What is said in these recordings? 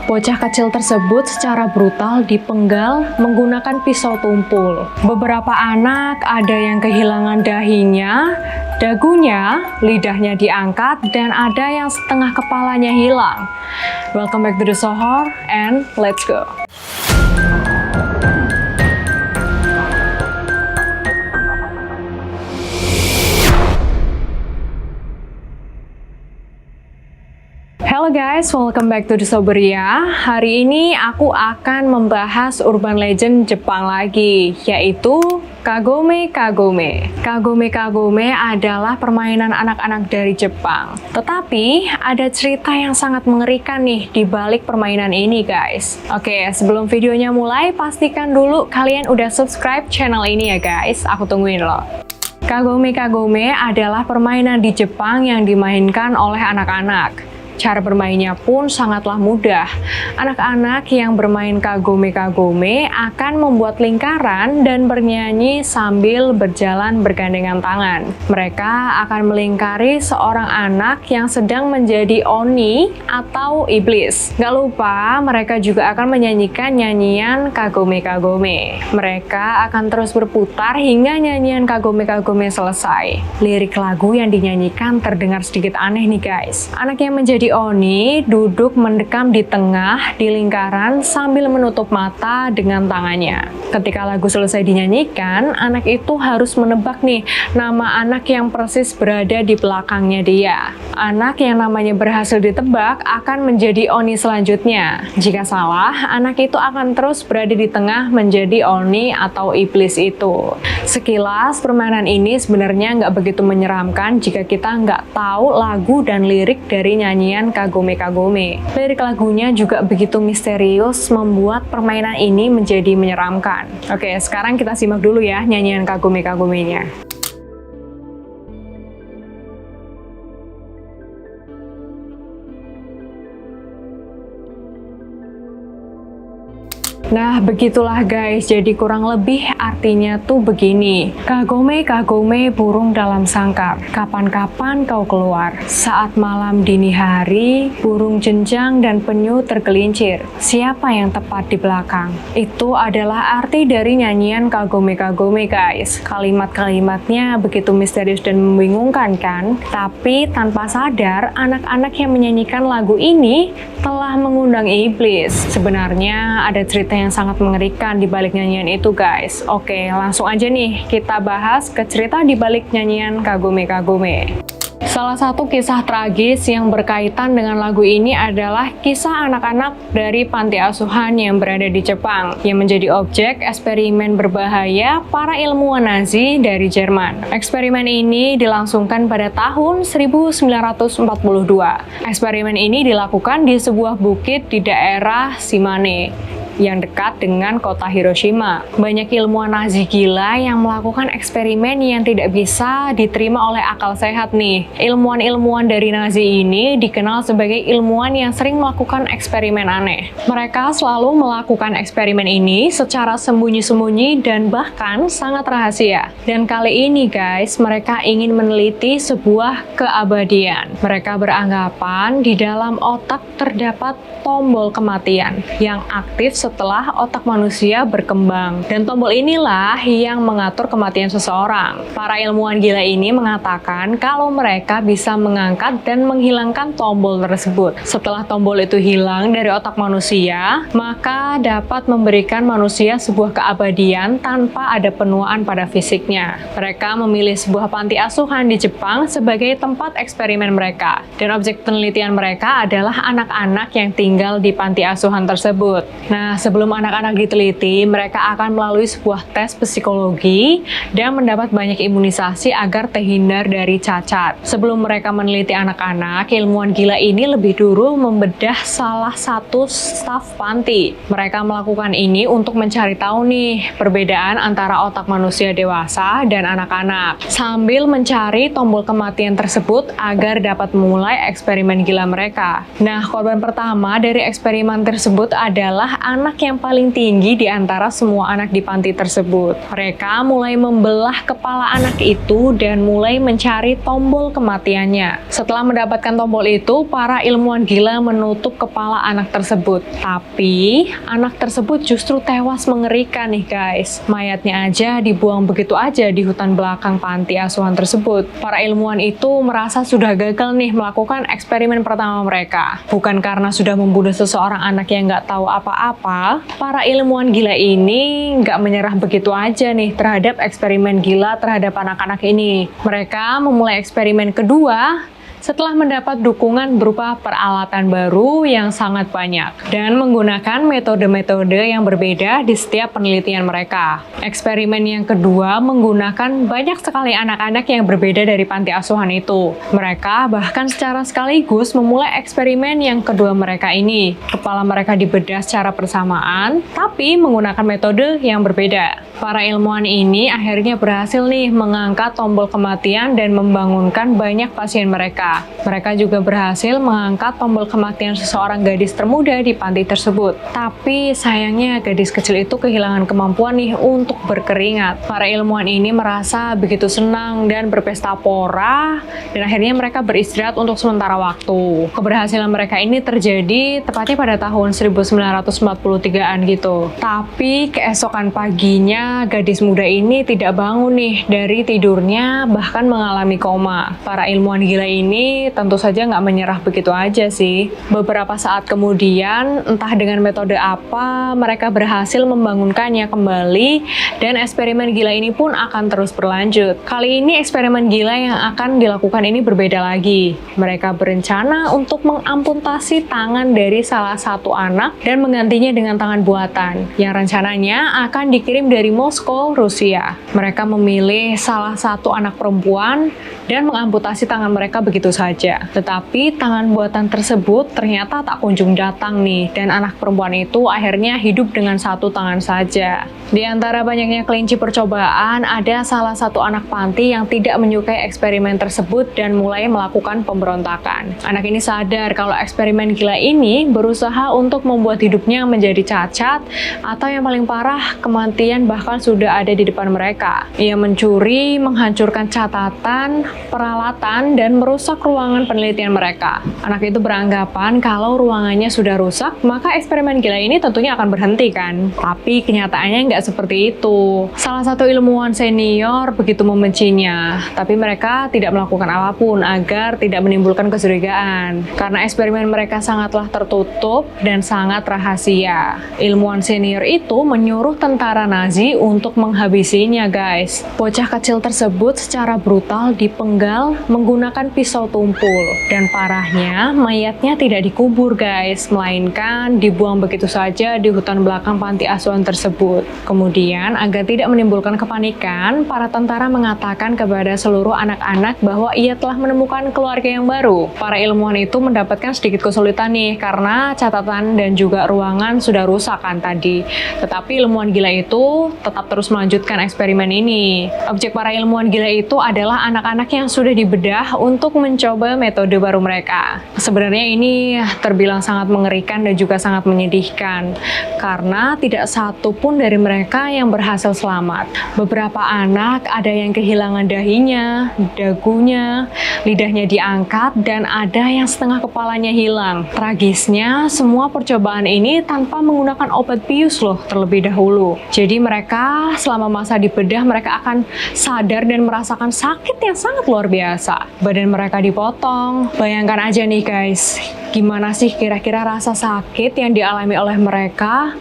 Bocah kecil tersebut secara brutal dipenggal menggunakan pisau tumpul. Beberapa anak ada yang kehilangan dahinya, dagunya, lidahnya diangkat, dan ada yang setengah kepalanya hilang. Welcome back to the Sohor, and let's go! Halo guys, welcome back to the Soberia. Hari ini aku akan membahas urban legend Jepang lagi, yaitu Kagome Kagome. Kagome Kagome adalah permainan anak-anak dari Jepang. Tetapi ada cerita yang sangat mengerikan nih di balik permainan ini guys. Oke, sebelum videonya mulai, pastikan dulu kalian udah subscribe channel ini ya guys. Aku tungguin loh. Kagome Kagome adalah permainan di Jepang yang dimainkan oleh anak-anak. Cara bermainnya pun sangatlah mudah. Anak-anak yang bermain Kagome Kagome akan membuat lingkaran dan bernyanyi sambil berjalan bergandengan tangan. Mereka akan melingkari seorang anak yang sedang menjadi oni atau iblis. Gak lupa, mereka juga akan menyanyikan nyanyian Kagome Kagome. Mereka akan terus berputar hingga nyanyian Kagome Kagome selesai. Lirik lagu yang dinyanyikan terdengar sedikit aneh nih guys. Anak yang menjadi oni duduk mendekam di tengah di lingkaran sambil menutup mata dengan tangannya. Ketika lagu selesai dinyanyikan, anak itu harus menebak nih nama anak yang persis berada di belakangnya dia. Anak yang namanya berhasil ditebak akan menjadi oni selanjutnya. Jika salah, anak itu akan terus berada di tengah menjadi oni atau iblis itu. Sekilas, permainan ini sebenarnya nggak begitu menyeramkan jika kita nggak tahu lagu dan lirik dari nyanyian Kagome Kagome. Lirik lagunya juga begitu misterius, membuat permainan ini menjadi menyeramkan. Oke, sekarang kita simak dulu ya nyanyian Kagome Kagome-nya. Nah, begitulah guys, jadi kurang lebih artinya tuh begini. Kagome Kagome burung dalam sangkar, kapan-kapan kau keluar. Saat malam dini hari, burung jenjang dan penyu tergelincir. Siapa yang tepat di belakang? Itu adalah arti dari nyanyian Kagome Kagome guys. Kalimat-kalimatnya begitu misterius dan membingungkan kan? Tapi tanpa sadar, anak-anak yang menyanyikan lagu ini telah mengundang iblis. Sebenarnya ada cerita yang sangat mengerikan di balik nyanyian itu guys. Oke, langsung aja nih kita bahas ke cerita di balik nyanyian Kagome Kagome. Salah satu kisah tragis yang berkaitan dengan lagu ini adalah kisah anak-anak dari panti asuhan yang berada di Jepang yang menjadi objek eksperimen berbahaya para ilmuwan Nazi dari Jerman. Eksperimen ini dilangsungkan pada tahun 1942. Eksperimen ini dilakukan di sebuah bukit di daerah Shimane yang dekat dengan kota Hiroshima. Banyak ilmuwan Nazi gila yang melakukan eksperimen yang tidak bisa diterima oleh akal sehat nih. Ilmuwan-ilmuwan dari Nazi ini dikenal sebagai ilmuwan yang sering melakukan eksperimen aneh. Mereka selalu melakukan eksperimen ini secara sembunyi-sembunyi dan bahkan sangat rahasia. Dan kali ini guys, mereka ingin meneliti sebuah keabadian. Mereka beranggapan di dalam otak terdapat tombol kematian yang aktif setelah otak manusia berkembang. Dan tombol inilah yang mengatur kematian seseorang. Para ilmuwan gila ini mengatakan kalau mereka bisa mengangkat dan menghilangkan tombol tersebut. Setelah tombol itu hilang dari otak manusia, maka dapat memberikan manusia sebuah keabadian tanpa ada penuaan pada fisiknya. Mereka memilih sebuah panti asuhan di Jepang sebagai tempat eksperimen mereka. Dan objek penelitian mereka adalah anak-anak yang tinggal di panti asuhan tersebut. Nah, sebelum anak-anak diteliti, mereka akan melalui sebuah tes psikologi dan mendapat banyak imunisasi agar terhindar dari cacat. Sebelum mereka meneliti anak-anak, ilmuwan gila ini lebih dulu membedah salah satu staf panti. Mereka melakukan ini untuk mencari tahu nih perbedaan antara otak manusia dewasa dan anak-anak, sambil mencari tombol kematian tersebut agar dapat memulai eksperimen gila mereka. Nah, korban pertama dari eksperimen tersebut adalah anak anak yang paling tinggi di antara semua anak di panti tersebut. Mereka mulai membelah kepala anak itu dan mulai mencari tombol kematiannya. Setelah mendapatkan tombol itu, para ilmuwan gila menutup kepala anak tersebut. Tapi, anak tersebut justru tewas mengerikan nih guys. Mayatnya aja dibuang begitu aja di hutan belakang panti asuhan tersebut. Para ilmuwan itu merasa sudah gagal nih melakukan eksperimen pertama mereka. Bukan karena sudah membunuh seseorang anak yang nggak tahu apa-apa, para ilmuwan gila ini nggak menyerah begitu aja nih terhadap eksperimen gila terhadap anak-anak ini. Mereka memulai eksperimen kedua setelah mendapat dukungan berupa peralatan baru yang sangat banyak dan menggunakan metode-metode yang berbeda di setiap penelitian mereka. Eksperimen yang kedua menggunakan banyak sekali anak-anak yang berbeda dari panti asuhan itu. Mereka bahkan secara sekaligus memulai eksperimen yang kedua mereka ini. Kepala mereka dibedah secara bersamaan, tapi menggunakan metode yang berbeda. Para ilmuwan ini akhirnya berhasil nih mengangkat tombol kematian dan membangunkan banyak pasien mereka. Mereka juga berhasil mengangkat tombol kematian seseorang gadis termuda di panti tersebut. Tapi sayangnya gadis kecil itu kehilangan kemampuan nih untuk berkeringat. Para ilmuwan ini merasa begitu senang dan berpesta pora dan akhirnya mereka beristirahat untuk sementara waktu. Keberhasilan mereka ini terjadi tepatnya pada tahun 1943-an gitu. Tapi keesokan paginya gadis muda ini tidak bangun nih dari tidurnya, bahkan mengalami koma. Para ilmuwan gila ini tentu saja nggak menyerah begitu aja sih. Beberapa saat kemudian, entah dengan metode apa, mereka berhasil membangunkannya kembali dan eksperimen gila ini pun akan terus berlanjut. Kali ini eksperimen gila yang akan dilakukan ini berbeda lagi. Mereka berencana untuk mengamputasi tangan dari salah satu anak dan menggantinya dengan tangan buatan yang rencananya akan dikirim dari Moskow, Rusia. Mereka memilih salah satu anak perempuan dan mengamputasi tangan mereka begitu saja. Tetapi tangan buatan tersebut ternyata tak kunjung datang nih, dan anak perempuan itu akhirnya hidup dengan satu tangan saja. Di antara banyaknya kelinci percobaan, ada salah satu anak panti yang tidak menyukai eksperimen tersebut dan mulai melakukan pemberontakan. Anak ini sadar kalau eksperimen gila ini berusaha untuk membuat hidupnya menjadi cacat, atau yang paling parah, kematian bahkan sudah ada di depan mereka. Ia mencuri, menghancurkan catatan, peralatan, dan merusak ruangan penelitian mereka. Anak itu beranggapan kalau ruangannya sudah rusak, maka eksperimen gila ini tentunya akan berhenti kan? Tapi kenyataannya nggak seperti itu. Salah satu ilmuwan senior begitu membencinya, tapi mereka tidak melakukan apapun agar tidak menimbulkan kecurigaan. Karena eksperimen mereka sangatlah tertutup dan sangat rahasia. Ilmuwan senior itu menyuruh tentara Nazi untuk menghabisinya guys. Bocah kecil tersebut secara brutal dipenggal menggunakan pisau tumpul. Dan parahnya, mayatnya tidak dikubur guys, melainkan dibuang begitu saja di hutan belakang panti asuhan tersebut. Kemudian, agar tidak menimbulkan kepanikan, para tentara mengatakan kepada seluruh anak-anak bahwa ia telah menemukan keluarga yang baru. Para ilmuwan itu mendapatkan sedikit kesulitan nih, karena catatan dan juga ruangan sudah rusak kan tadi. Tetapi ilmuwan gila itu tetap terus melanjutkan eksperimen ini. Objek para ilmuwan gila itu adalah anak-anak yang sudah dibedah untuk mencoba metode baru mereka. Sebenarnya ini terbilang sangat mengerikan dan juga sangat menyedihkan, karena tidak satu pun dari mereka yang berhasil selamat. Beberapa anak ada yang kehilangan dahinya, dagunya, lidahnya diangkat, dan ada yang setengah kepalanya hilang. Tragisnya, semua percobaan ini tanpa menggunakan obat bius loh terlebih dahulu. Jadi mereka selama masa dibedah, mereka akan sadar dan merasakan sakit yang sangat luar biasa. Badan mereka dipotong. Bayangkan aja nih guys, gimana sih kira-kira rasa sakit yang dialami oleh mereka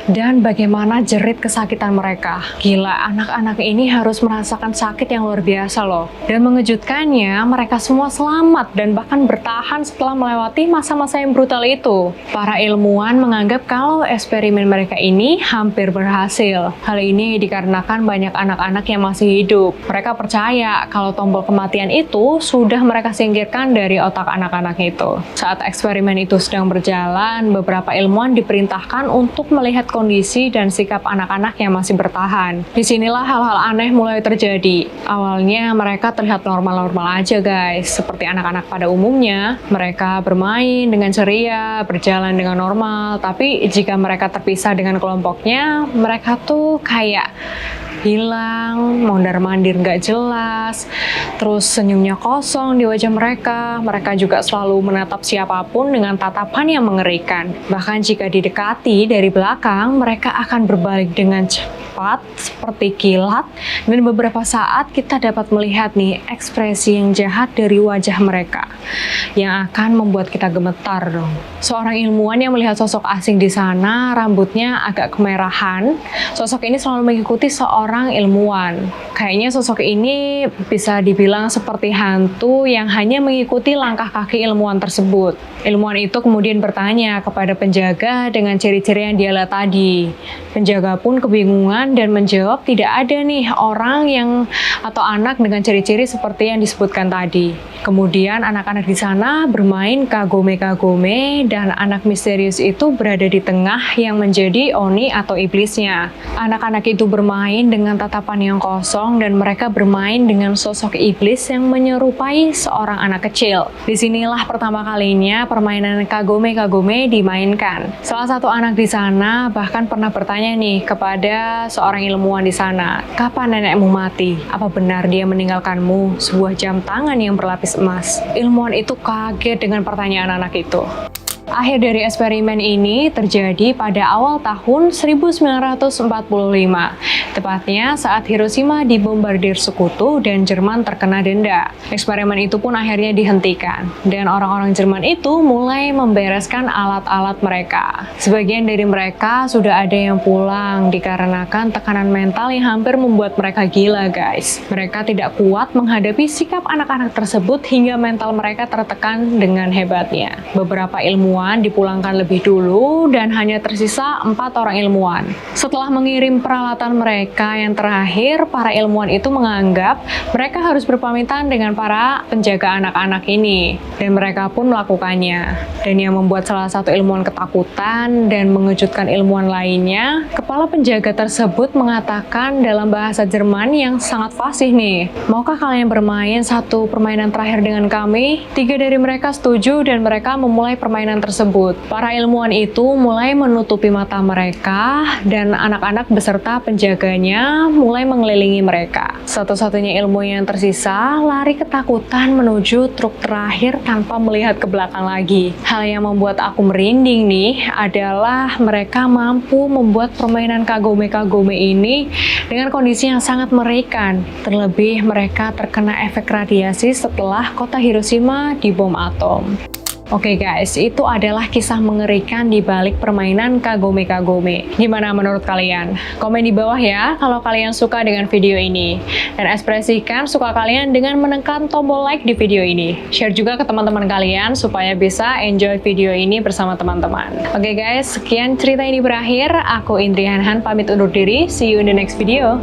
dan bagaimana jerit kesakitan mereka. Gila, anak-anak ini harus merasakan sakit yang luar biasa loh. Dan mengejutkannya, mereka semua selamat dan bahkan bertahan setelah melewati masa-masa yang brutal itu. Para ilmuwan menganggap kalau eksperimen mereka ini hampir berhasil. Hal Hal ini dikarenakan banyak anak-anak yang masih hidup. Mereka percaya kalau tombol kematian itu sudah mereka singkirkan dari otak anak-anak itu. Saat eksperimen itu sedang berjalan, beberapa ilmuwan diperintahkan untuk melihat kondisi dan sikap anak-anak yang masih bertahan. Disinilah hal-hal aneh mulai terjadi. Awalnya mereka terlihat normal-normal aja guys, seperti anak-anak pada umumnya. Mereka bermain dengan ceria, berjalan dengan normal, tapi jika mereka terpisah dengan kelompoknya, mereka tuh kayak hilang, mondar-mandir nggak jelas, terus senyumnya kosong di wajah mereka. Mereka juga selalu menatap siapapun dengan tatapan yang mengerikan. Bahkan jika didekati dari belakang, mereka akan berbalik dengan cepat seperti kilat, dan beberapa saat kita dapat melihat nih ekspresi yang jahat dari wajah mereka yang akan membuat kita gemetar dong. Seorang ilmuwan yang melihat sosok asing di sana, rambutnya agak kemerahan. Sosok ini selalu mengikuti seorang ilmuwan. Kayaknya sosok ini bisa dibilang seperti hantu yang hanya mengikuti langkah kaki ilmuwan tersebut. Ilmuwan itu kemudian bertanya kepada penjaga dengan ciri-ciri yang dia lihat tadi. Penjaga pun kebingungan dan menjawab tidak ada nih orang yang atau anak dengan ciri-ciri seperti yang disebutkan tadi. Kemudian anak-anak di sana bermain kagome-kagome dan anak misterius itu berada di tengah yang menjadi Oni atau iblisnya. Anak-anak itu bermain dengan tatapan yang kosong dan mereka bermain dengan sosok iblis yang menyerupai seorang anak kecil. Disinilah pertama kalinya permainan kagome-kagome dimainkan. Salah satu anak di sana bahkan pernah bertanya nih kepada seorang ilmuwan di sana, "Kapan nenekmu mati? Apa benar dia meninggalkanmu sebuah jam tangan yang berlapis emas?" Ilmuwan itu kaget dengan pertanyaan anak itu. Akhir dari eksperimen ini terjadi pada awal tahun 1945, tepatnya saat Hiroshima dibombardir sekutu dan Jerman terkena denda. Eksperimen itu pun akhirnya dihentikan, dan orang-orang Jerman itu mulai membereskan alat-alat mereka. Sebagian dari mereka sudah ada yang pulang dikarenakan tekanan mental yang hampir membuat mereka gila guys. Mereka tidak kuat menghadapi sikap anak-anak tersebut hingga mental mereka tertekan dengan hebatnya. Beberapa ilmuwan dipulangkan lebih dulu dan hanya tersisa 4 orang ilmuwan. Setelah mengirim peralatan mereka yang terakhir, para ilmuwan itu menganggap mereka harus berpamitan dengan para penjaga anak-anak ini, dan mereka pun melakukannya. Dan yang membuat salah satu ilmuwan ketakutan dan mengejutkan ilmuwan lainnya, kepala penjaga tersebut mengatakan dalam bahasa Jerman yang sangat fasih nih, "Maukah kalian bermain satu permainan terakhir dengan kami?" 3 dari mereka setuju dan mereka memulai permainan tersebut. Para ilmuwan itu mulai menutupi mata mereka dan anak-anak beserta penjaganya mulai mengelilingi mereka. Satu-satunya ilmu yang tersisa lari ketakutan menuju truk terakhir tanpa melihat ke belakang lagi. Hal yang membuat aku merinding nih adalah mereka mampu membuat permainan kagome-kagome ini dengan kondisi yang sangat mengerikan. Terlebih mereka terkena efek radiasi setelah kota Hiroshima dibom atom. Oke guys, itu adalah kisah mengerikan di balik permainan kagome-kagome. Gimana menurut kalian? Komen di bawah ya kalau kalian suka dengan video ini. Dan ekspresikan suka kalian dengan menekan tombol like di video ini. Share juga ke teman-teman kalian supaya bisa enjoy video ini bersama teman-teman. Oke guys, sekian cerita ini berakhir. Aku Indri Hanhan pamit undur diri. See you in the next video.